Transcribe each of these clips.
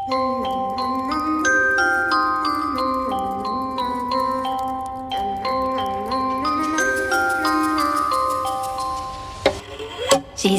She's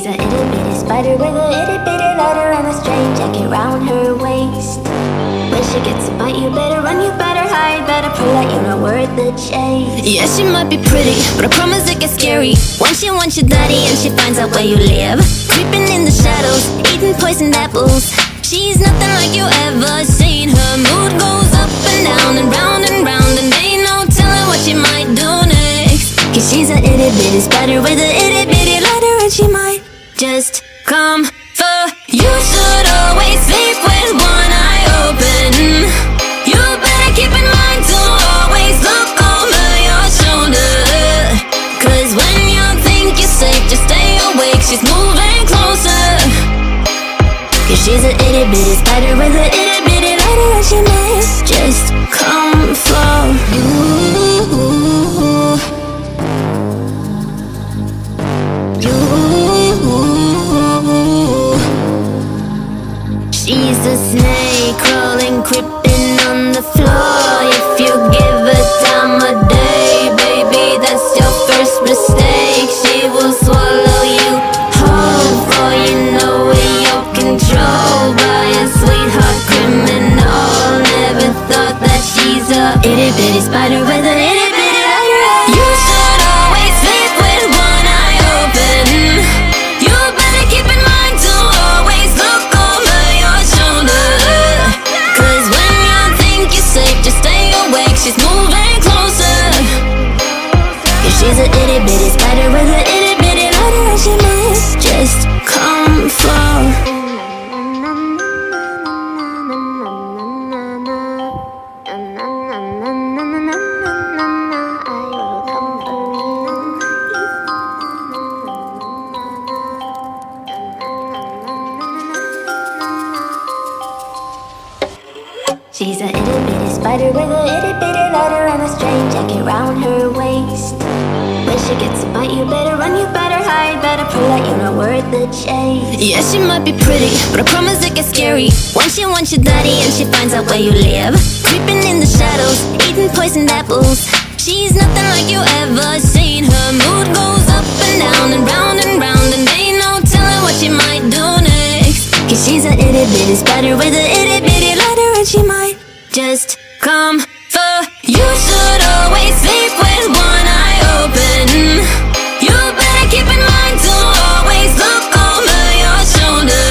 a itty bitty spider with a itty bitty ladder and a string jacket round her waist. When she gets a bite, you better run, you better hide, better pull out, you're not worth the chase. Yeah, she might be pretty, but I promise it gets scary once she wants your daddy and she finds out where you live. Creeping in the shadows, eating poisoned apples. She's nothing like you ever seen. Her mood goes up and down and round and round, and ain't no telling what she might do next. Cause she's a itty bitty spider with a itty bitty ladder, and she might just come for you. Should always sleep with one eye open. You better keep in mind to always look over your shoulder. Cause when you think you're safe, just stay awake, she's moving closer. Cause she's a itty bitty spider with a itty bitty ladder, and she might just come for you. She's a snake crawling, creeping on the floor. If you give her time of day, baby, that's your first mistake. She will swallow you whole, for you know in your control by a sweetheart criminal. Never thought that she's a itty bitty spider with a itty bitty ladder. You should always sleep with one eye open. You better keep in mind to always look over your shoulder. Cause when you think you're safe, just stay awake, she's moving closer. Cause she's a itty bitty spider with a itty bitty ladder, and she might just come for. She's a itty bitty spider with a itty bitty ladder and a string jacket round her waist. When she gets a bite, you better run, you better hide, better pull out, you're not worth the chase. Yeah, she might be pretty, but I promise it gets scary once she wants your daddy and she finds out where you live. Creeping in the shadows, eating poisoned apples. She's nothing like you ever seen. Her mood goes up and down and round, and ain't no telling what she might do next. Cause she's a itty bitty spider with a itty bitty ladder, and she might just come for you. Should always sleep with one eye open. You better keep in mind to always look over your shoulder.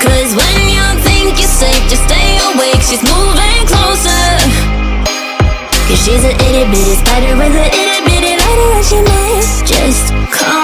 Cause when you think you're safe, just stay awake, she's moving closer. Cause she's a itty bitty spider with a itty bitty ladder, and she might just come